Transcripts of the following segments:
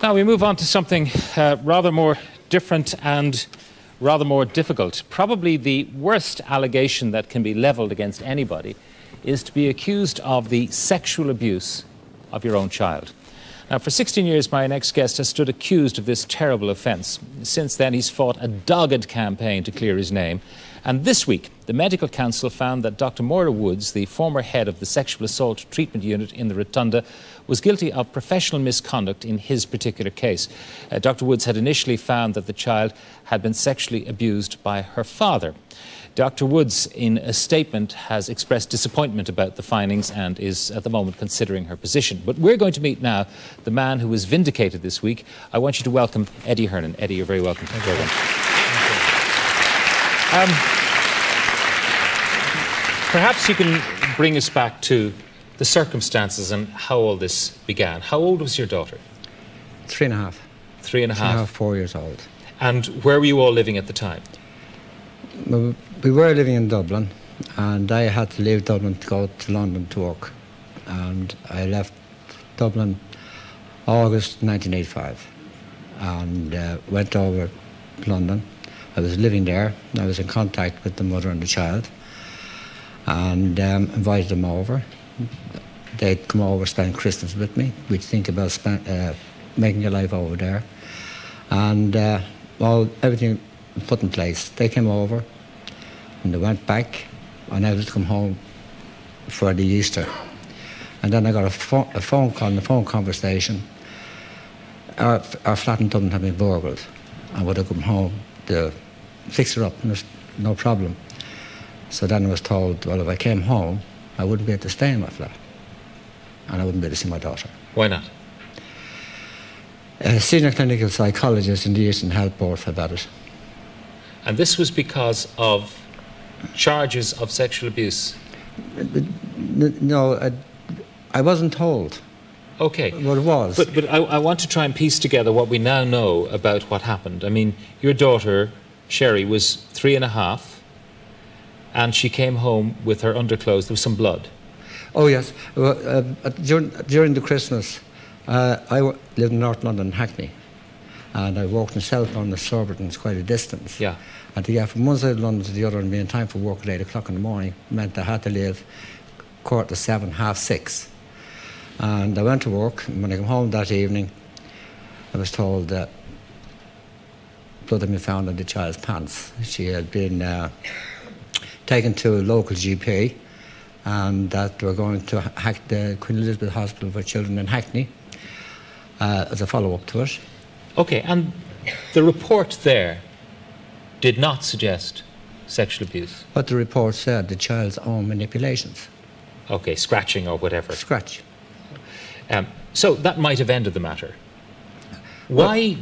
Now we move on to something rather more different and rather more difficult. Probably the worst allegation that can be levelled against anybody is to be accused of the sexual abuse of your own child. Now, for 16 years, my next guest has stood accused of this terrible offence. Since then, he's fought a dogged campaign to clear his name. And this week, the Medical Council found that Dr. Moira Woods, the former head of the Sexual Assault Treatment Unit in the Rotunda, was guilty of professional misconduct in his particular case. Dr. Woods had initially found that the child had been sexually abused by her father. Dr. Woods, in a statement, has expressed disappointment about the findings and is at the moment considering her position. But we're going to meet now the man who was vindicated this week. I want you to welcome Eddie Hernan. Eddie, you're very welcome to the programme. Perhaps you can bring us back to the circumstances and how all this began. How old was your daughter? 3.5. 3.5? 4 years old. And where were you all living at the time? We were living in Dublin, and I had to leave Dublin to go to London to work. And I left Dublin August 1985 and went over to London. I was living there. I was in contact with the mother and the child and invited them over. They'd come over, spend Christmas with me. We'd think about making a life over there. And everything put in place. They came over and they went back, and I was to come home for the Easter. And then I got a phone call, and a phone conversation. Our flat in Dublin had been burgled. I would have come home to fix it up, and there's no problem. So then I was told, well, if I came home, I wouldn't be able to stay in my flat, and I wouldn't be able to see my daughter. Why not? A senior clinical psychologist in the Eastern Health Board for about it. And this was because of charges of sexual abuse? No, I wasn't told. Okay. What it was. But I want to try and piece together what we now know about what happened. I mean, your daughter, Sherry, was 3.5, and she came home with her underclothes. There was some blood. Oh, yes. During the Christmas, I lived in North London, Hackney, and I worked in South London, Surbiton. It's quite a distance. Yeah. And to get from one side of London to the other and be in time for work at 8 o'clock in the morning meant I had to leave 7:15, 6:30. And I went to work, and when I came home that evening, I was told that blood had been found on the child's pants. She had been taken to a local GP, and that they were going to the Queen Elizabeth Hospital for Children in Hackney as a follow-up to it. Okay, and the report there did not suggest sexual abuse? What the report said, the child's own manipulations. Okay, scratching or whatever. Scratch. So that might have ended the matter. Why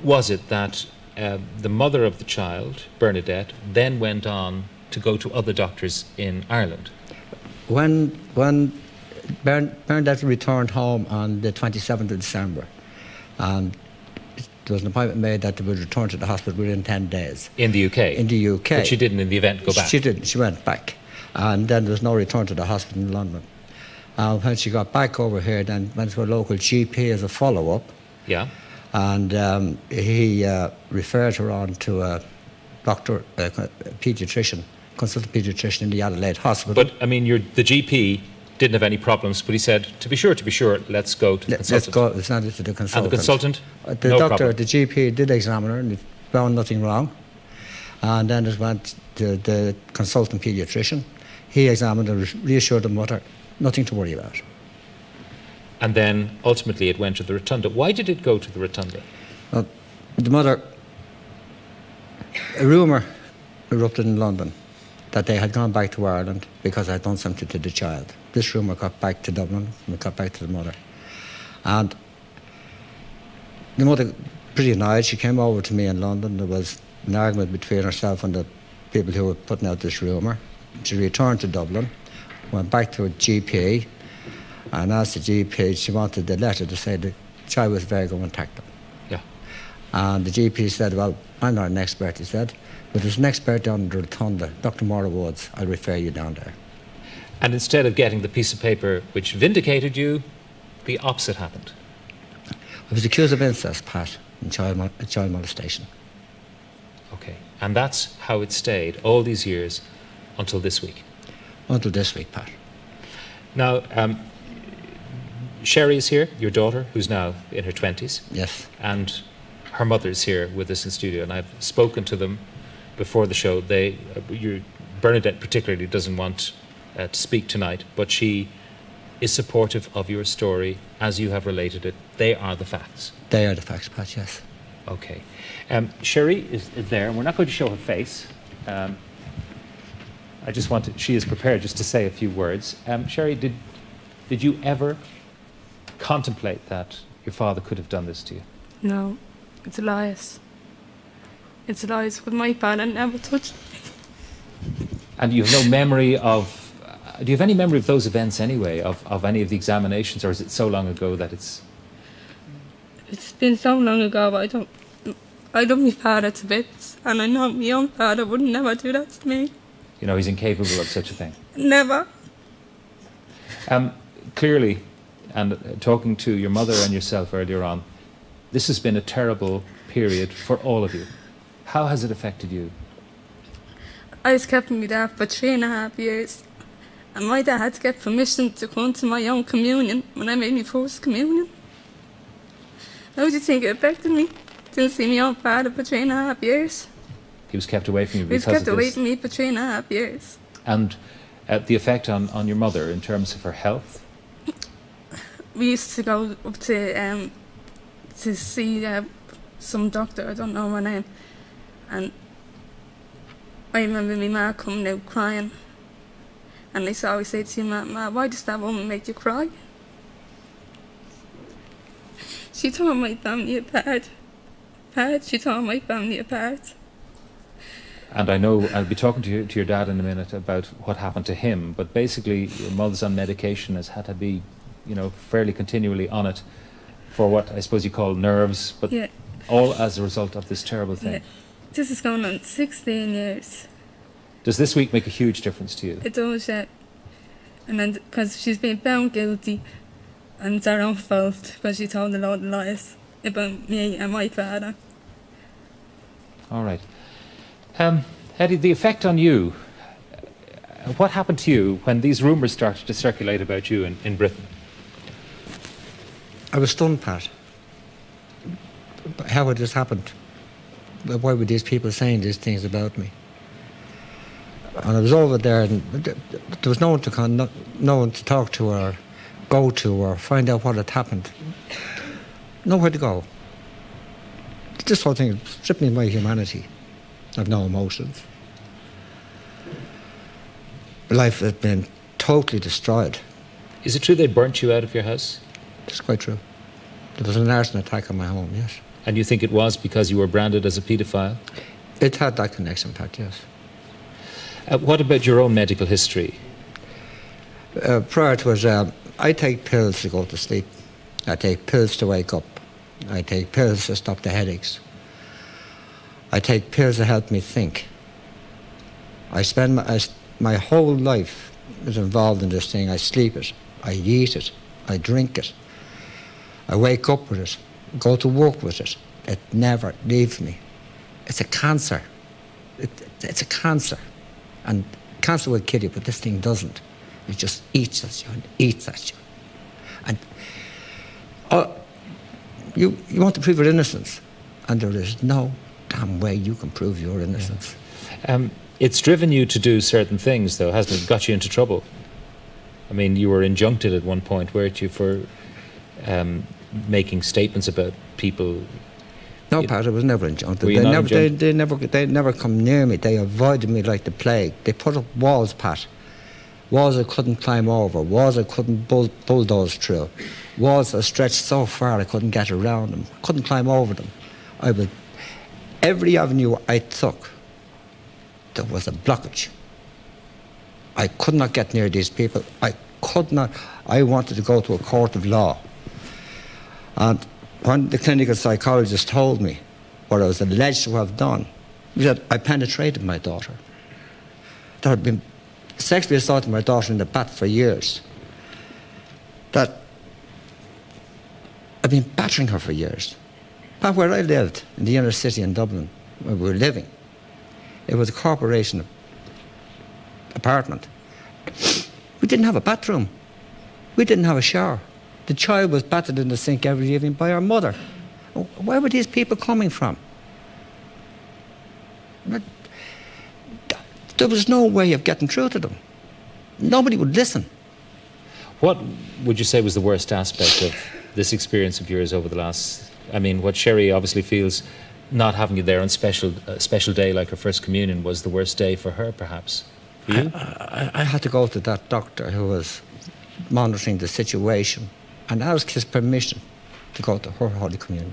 was it that the mother of the child, Bernadette, then went on to go to other doctors in Ireland? When Bernadette returned home on the 27th of December, there was an appointment made that they would return to the hospital within 10 days. In the UK? In the UK. But she didn't, in the event, go back? She didn't. She went back. And then there was no return to the hospital in London. When she got back over here, then went to a local GP as a follow-up. Yeah. And he referred her on to a doctor, a paediatrician, consultant paediatrician in the Adelaide Hospital. But, I mean, the GP didn't have any problems, but he said, to be sure, let's go to the consultant. Let's go, it's not to the consultant. And the consultant? The no doctor, problem. the GP did examine her and found nothing wrong. And then it went to the consultant paediatrician. He examined her, reassured the mother, nothing to worry about. And then, ultimately, it went to the Rotunda. Why did it go to the Rotunda? Well, the mother, a rumour erupted in London that they had gone back to Ireland because I had done something to the child. This rumour got back to Dublin and it got back to the mother. And the mother, pretty annoyed, she came over to me in London. There was an argument between herself and the people who were putting out this rumour. She returned to Dublin, went back to a GP, and asked the GP, she wanted the letter to say the child was very good intact. Yeah. And the GP said, well, I'm not an expert, he said, but there's an expert down in the Rotunda, Dr. Moira Woods, I'll refer you down there. And instead of getting the piece of paper which vindicated you, the opposite happened. I was accused of incest, Pat, and child molestation. Okay. And that's how it stayed all these years until this week? Until this week, Pat. Now, Sherry is here, your daughter, who's now in her 20s. Yes. And her mother's here with us in studio, and I've spoken to them before the show. Bernadette particularly doesn't want to speak tonight, but she is supportive of your story as you have related it. They are the facts. They are the facts, Pat, yes. Okay. Sherry is there, and we're not going to show her face. She is prepared just to say a few words. Sherry, did you ever contemplate that your father could have done this to you? No, it's lies. It's lies. With my father never touched me. And you have no memory of... do you have any memory of those events anyway, of any of the examinations, or is it so long ago that it's... It's been so long ago, but I love my father to bits, and I know my own father would never do that to me. You know, he's incapable of such a thing. Never. Clearly, and talking to your mother and yourself earlier on, this has been a terrible period for all of you. How has it affected you? I was kept with my dad for 3.5 years, and my dad had to get permission to come to my own communion when I made my first communion. How do you think it affected me? Didn't see my own father for 3.5 years. He was kept away from you because of this? He was kept away from me for 3.5 years. And the effect on your mother in terms of her health? We used to go up to see some doctor, I don't know her name, and I remember my ma coming out crying, and I always say to my ma, why does that woman make you cry? She tore my family apart. She tore my family apart. And I know I'll be talking to your dad in a minute about what happened to him, but basically your mother's on medication, has had to be, you know, fairly continually on it for what I suppose you call nerves, but yeah, all as a result of this terrible thing. Yeah. This is going on 16 years. Does this week make a huge difference to you? It does, yeah. And then, because she's been found guilty, and it's her own fault, because she told a lot of lies about me and my father. All right. Eddie, the effect on you, what happened to you when these rumours started to circulate about you in Britain? I was stunned, Pat. How had this happened? Why were these people saying these things about me? And I was over there, and there was no one to talk to or go to or find out what had happened. Nowhere to go. This whole thing stripped me of my humanity. I've no emotions. Life had been totally destroyed. Is it true they burnt you out of your house? It's quite true. There was an arson attack on my home, yes. And you think it was because you were branded as a paedophile? It had that connection, Pat, yes. What about your own medical history? Prior to it, I take pills to go to sleep. I take pills to wake up. I take pills to stop the headaches. I take pills to help me think. I spend my whole life is involved in this thing. I sleep it, I eat it, I drink it. I wake up with it, go to work with it. It never leaves me. It's a cancer. It's a cancer. And cancer will kill you, but this thing doesn't. It just eats at you and eats at you. And you want to prove your innocence, and there is no damn way you can prove your innocence. Yeah. It's driven you to do certain things, though, hasn't it? Got you into trouble. I mean, you were injuncted at one point, weren't you, for making statements about people? No, Pat, I was never injuncted. They never come near me. They avoided me like the plague. They put up walls, Pat. Walls I couldn't climb over. Walls I couldn't bulldoze through. Walls that stretched so far I couldn't get around them. Couldn't climb over them. Every avenue I took, there was a blockage. I could not get near these people. I could not. I wanted to go to a court of law. And when the clinical psychologist told me what I was alleged to have done, he said I penetrated my daughter. There had been sexually assaulting my daughter in the bath for years. That I I've been battering her for years. But where I lived, in the inner city in Dublin, where we were living, it was a corporation apartment. We didn't have a bathroom. We didn't have a shower. The child was battered in the sink every evening by her mother. Where were these people coming from? There was no way of getting through to them. Nobody would listen. What would you say was the worst aspect of this experience of yours over the last... I mean, what Sherry obviously feels, not having you there on a special day like her first communion was the worst day for her, perhaps. For you? I had to go to that doctor who was monitoring the situation and ask his permission to go to her Holy Communion.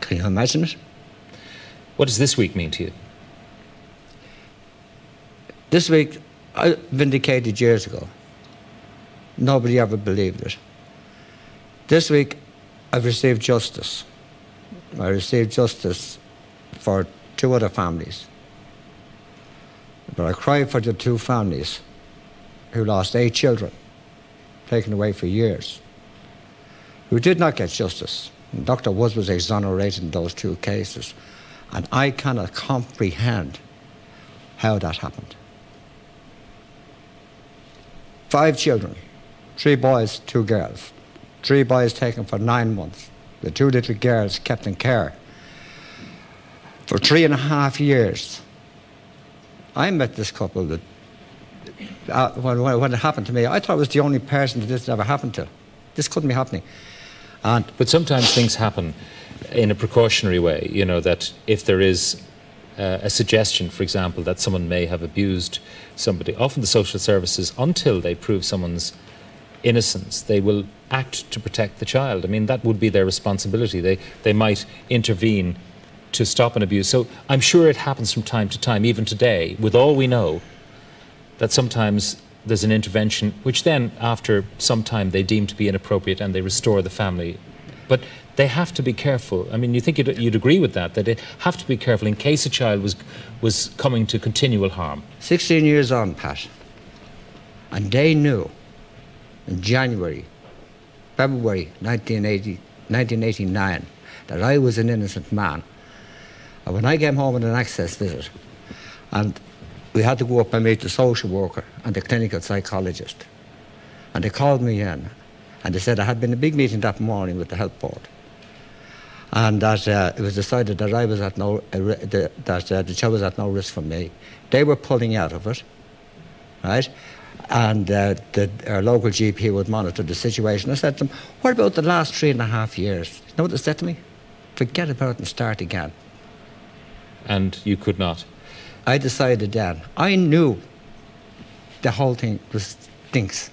Can you imagine it? What does this week mean to you? This week, I vindicated years ago. Nobody ever believed it. This week, I've received justice. I received justice for 2 other families. But I cry for the 2 families who lost 8 children, taken away for years, who did not get justice. And Dr. Woods was exonerated in those 2 cases. And I cannot comprehend how that happened. 5 children, 3 boys, 2 girls. 3 boys taken for 9 months. The 2 little girls kept in care for 3.5 years. I met this couple that, when it happened to me, I thought I was the only person that this ever happened to. This couldn't be happening. But sometimes things happen in a precautionary way, you know, that if there is a suggestion, for example, that someone may have abused somebody, often the social services, until they prove someone's innocence, they will act to protect the child. I mean, that would be their responsibility. They might intervene to stop an abuse. So I'm sure it happens from time to time, even today, with all we know, that sometimes there's an intervention which then, after some time, they deem to be inappropriate and they restore the family. But they have to be careful. I mean, you think you'd agree with that they have to be careful in case a child was coming to continual harm. 16 years on, Pat, and they knew in February 1989, that I was an innocent man. And when I came home on an access visit, and we had to go up and meet the social worker and the clinical psychologist, and they called me in, and they said I had been a big meeting that morning with the health board, and that it was decided that I was at the child was at no risk for me. They were pulling out of it, right? And our local GP would monitor the situation. I said to them, what about the last 3.5 years? You know what they said to me? Forget about it and start again. And you could not? I decided then. I knew the whole thing stinks.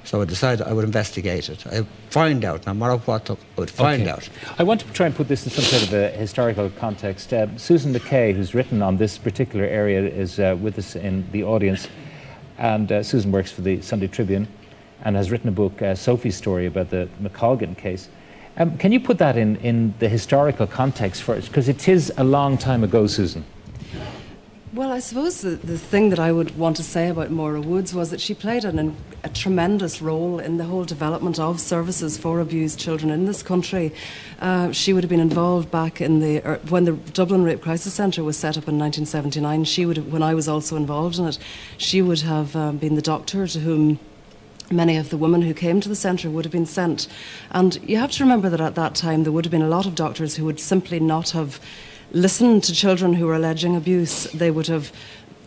So I decided I would investigate it. I would find out, no matter what took, I would find out. I want to try and put this in some sort of a historical context. Susan McKay, who's written on this particular area, is with us in the audience. And Susan works for the Sunday Tribune and has written a book, Sophie's Story, about the McColgan case. Can you put that in the historical context for us? Because it is a long time ago, Susan. Well, I suppose the thing that I would want to say about Maura Woods was that she played a tremendous role in the whole development of services for abused children in this country. She would have been involved back in when the Dublin Rape Crisis Centre was set up in 1979. She would have, when I was also involved in it, she would have been the doctor to whom many of the women who came to the centre would have been sent. And you have to remember that at that time there would have been a lot of doctors who would simply not have listened to children who were alleging abuse. They would have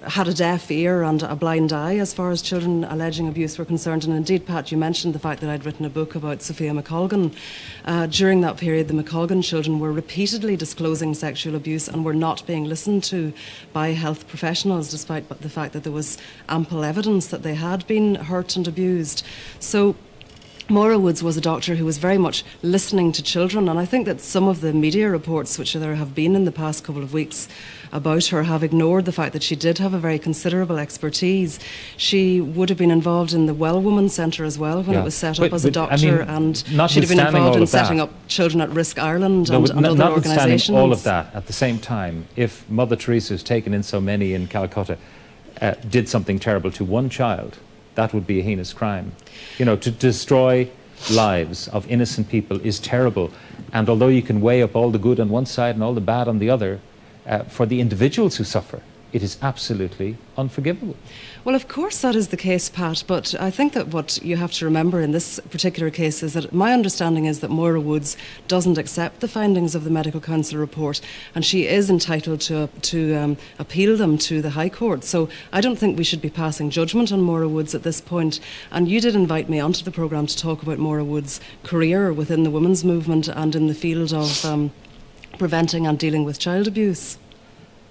had a deaf ear and a blind eye as far as children alleging abuse were concerned. And indeed, Pat, you mentioned the fact that I'd written a book about Sophia McColgan. During that period, the McColgan children were repeatedly disclosing sexual abuse and were not being listened to by health professionals, despite the fact that there was ample evidence that they had been hurt and abused. So Maura Woods was a doctor who was very much listening to children, and I think that some of the media reports which there have been in the past couple of weeks about her have ignored the fact that she did have a very considerable expertise. She would have been involved in the Well Woman Centre as well when it was set up as a doctor, and she'd have been involved in setting up Children at Risk Ireland and other organisations. All of that, at the same time, if Mother Teresa, who's taken in so many in Calcutta, did something terrible to one child, that would be a heinous crime. You know, to destroy lives of innocent people is terrible. And although you can weigh up all the good on one side and all the bad on the other, for the individuals who suffer, it is absolutely unforgivable. Well, of course that is the case, Pat, but I think that what you have to remember in this particular case is that my understanding is that Moira Woods doesn't accept the findings of the Medical Council report, and she is entitled to appeal them to the High Court. So I don't think we should be passing judgment on Moira Woods at this point. And you did invite me onto the programme to talk about Moira Woods' career within the women's movement and in the field of preventing and dealing with child abuse.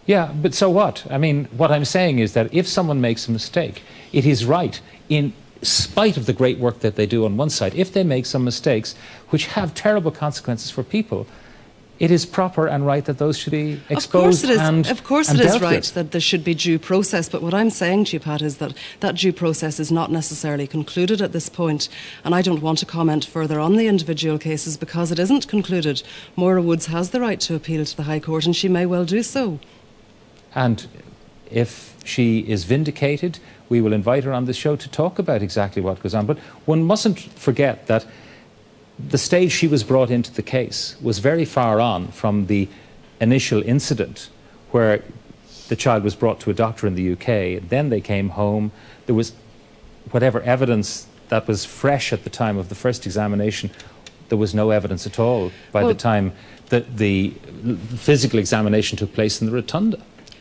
Yeah, but so what? I mean, what I'm saying is that if someone makes a mistake, it is right, in spite of the great work that they do on one side, if they make some mistakes which have terrible consequences for people, it is proper and right that those should be exposed and Of course it is right that there should be due process, but what I'm saying to you, Pat, is that that due process is not necessarily concluded at this point, and I don't want to comment further on the individual cases because it isn't concluded. Moira Woods has the right to appeal to the High Court, and she may well do so. And if she is vindicated, we will invite her on the show to talk about exactly what goes on. But one mustn't forget that the stage she was brought into the case was very far on from the initial incident where the child was brought to a doctor in the UK. Then they came home. There was whatever evidence that was fresh at the time of the first examination. There was no evidence at all by the time that the physical examination took place in the rotunda.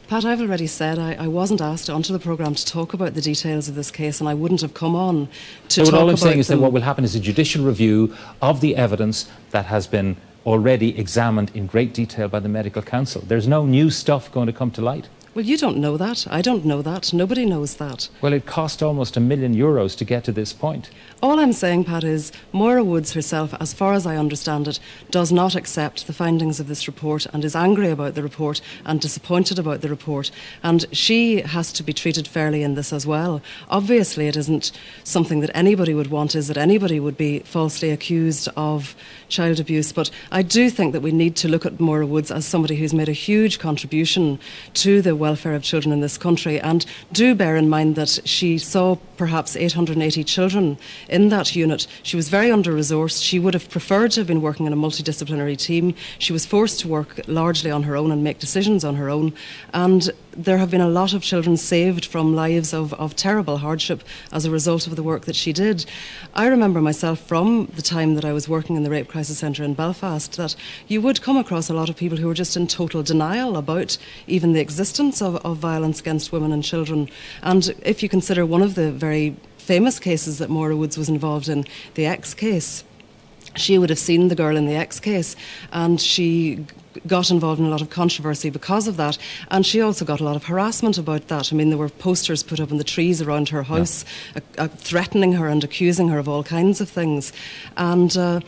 Pat, I've already said I wasn't asked onto the programme to talk about the details of this case, and I wouldn't have come on to talk about them. All I'm saying is that what will happen is a judicial review of the evidence that has been already examined in great detail by the Medical Council. There's no new stuff going to come to light. Well, you don't know that. I don't know that. Nobody knows that. Well, it cost almost €1 million to get to this point. All I'm saying, Pat, is Moira Woods herself, as far as I understand it, does not accept the findings of this report and is angry about the report and disappointed about the report. And she has to be treated fairly in this as well. Obviously, it isn't something that anybody would want, is that anybody would be falsely accused of child abuse. But I do think that we need to look at Moira Woods as somebody who's made a huge contribution to the welfare of children in this country. And do bear in mind that she saw perhaps 880 children in that unit. She was very under-resourced. She would have preferred to have been working in a multidisciplinary team. She was forced to work largely on her own and make decisions on her own. And there have been a lot of children saved from lives of terrible hardship as a result of the work that she did. I remember myself from the time that I was working in the Rape Crisis Centre in Belfast that you would come across a lot of people who were just in total denial about even the existence of violence against women and children. And if you consider one of the very famous cases that Moira Woods was involved in, the X case, she would have seen the girl in the X case, and she got involved in a lot of controversy because of that, and she also got a lot of harassment about that. I mean, there were posters put up in the trees around her house, threatening her and accusing her of all kinds of things. And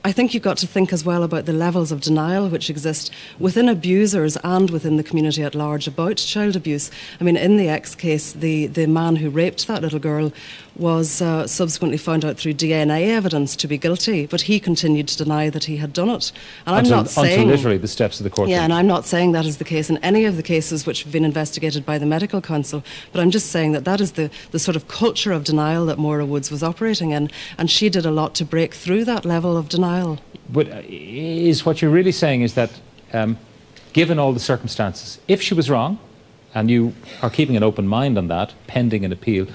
I think you've got to think as well about the levels of denial which exist within abusers and within the community at large about child abuse. I mean, in the X case, the man who raped that little girl was subsequently found out through DNA evidence to be guilty, but he continued to deny that he had done it. And until literally the steps of the courtroom. Yeah, and I'm not saying that is the case in any of the cases which have been investigated by the Medical Council, but I'm just saying that that is the sort of culture of denial that Moira Woods was operating in, and she did a lot to break through that level of denial. But is what you're really saying is that, given all the circumstances, if she was wrong, and you are keeping an open mind on that, pending an appeal,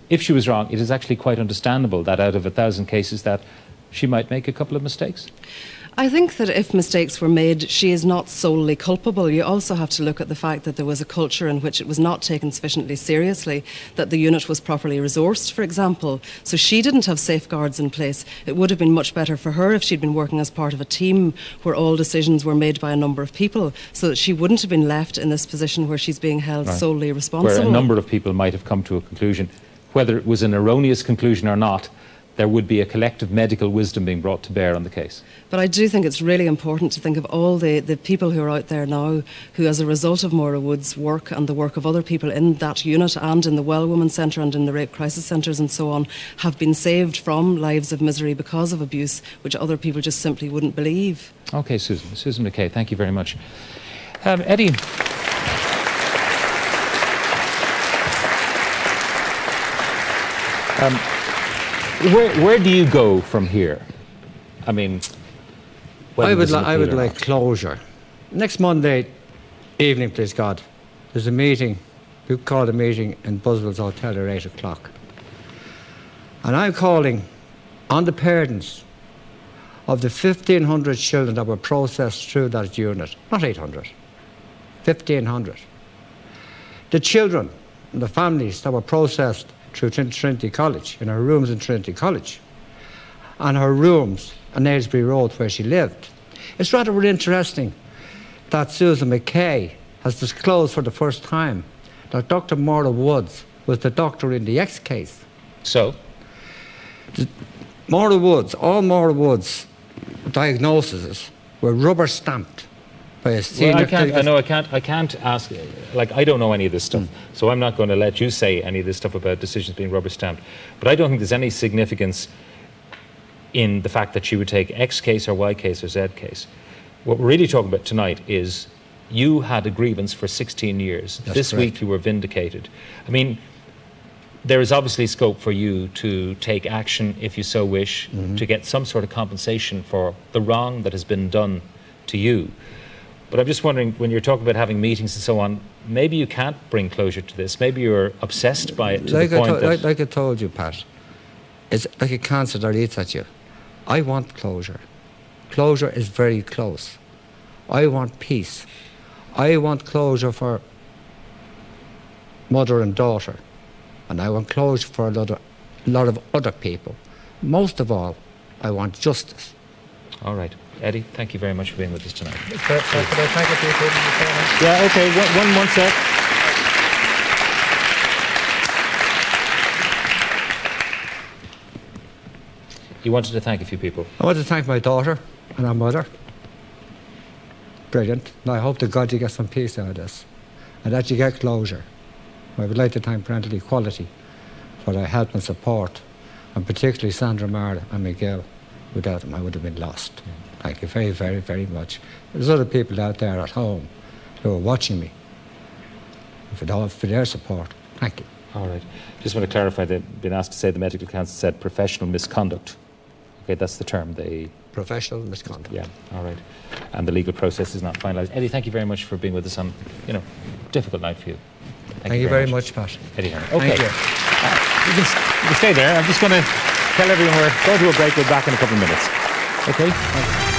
if she was wrong, it is actually quite understandable that out of 1,000 cases that she might make a couple of mistakes? I think that if mistakes were made, she is not solely culpable. You also have to look at the fact that there was a culture in which it was not taken sufficiently seriously, that the unit was properly resourced, for example. So she didn't have safeguards in place. It would have been much better for her if she'd been working as part of a team where all decisions were made by a number of people, so that she wouldn't have been left in this position where she's being held solely responsible. Where a number of people might have come to a conclusion. Whether it was an erroneous conclusion or not, there would be a collective medical wisdom being brought to bear on the case. But I do think it's really important to think of all the people who are out there now who, as a result of Moira Woods' work and the work of other people in that unit and in the Well Women Centre and in the Rape Crisis Centres and so on, have been saved from lives of misery because of abuse, which other people just simply wouldn't believe. OK, Susan McKay, thank you very much. Eddie. where do you go from here? I mean, I would like closure. Next Monday evening, please God, there's a meeting. We called a meeting in Buswell's Hotel at 8 o'clock. And I'm calling on the parents of the 1,500 children that were processed through that unit, not 800, 1,500. The children and the families that were processed through Trinity College, in her rooms in Trinity College, and her rooms on Aylesbury Road where she lived. It's rather interesting that Susan McKay has disclosed for the first time that Dr. Maura Woods was the doctor in the X case. So? Maura Woods, all Maura Woods' diagnoses were rubber stamped by a senior. Well, I can't ask. Like, I don't know any of this stuff, so I'm not going to let you say any of this stuff about decisions being rubber stamped. But I don't think there's any significance in the fact that she would take X case or Y case or Z case. What we're really talking about tonight is you had a grievance for 16 years. That's this correct. week you were vindicated. I mean, there is obviously scope for you to take action, if you so wish, to get some sort of compensation for the wrong that has been done to you. But I'm just wondering, when you're talking about having meetings and so on, maybe you can't bring closure to this. Maybe you're obsessed by it to the point that... Like I told you, Pat, it's like a cancer that eats at you. I want closure. Closure is very close. I want peace. I want closure for mother and daughter. And I want closure for a lot of other people. Most of all, I want justice. All right. Eddie, thank you very much for being with us tonight. Thank you. Yeah, okay. One sec. You wanted to thank a few people. I want to thank my daughter and her mother. Brilliant. And I hope to God you get some peace out of this and that you get closure. I would like to thank Parental Equality for their help and support, and particularly Sandra Mara and Miguel. Without them, I would have been lost. Thank you very, very, very much. There's other people out there at home who are watching me. For their support, thank you. All right. Just want to clarify, they've been asked to say the medical council said professional misconduct. Okay, that's the term. Professional misconduct. Yeah, all right. And the legal process is not finalised. Eddie, thank you very much for being with us on, difficult night for you. Thank you very much, Pat. Eddie Hearn. Okay. Thank you. You can stay there. I'm just going to tell everyone we're going to a break. We're back in a couple of minutes. Okay?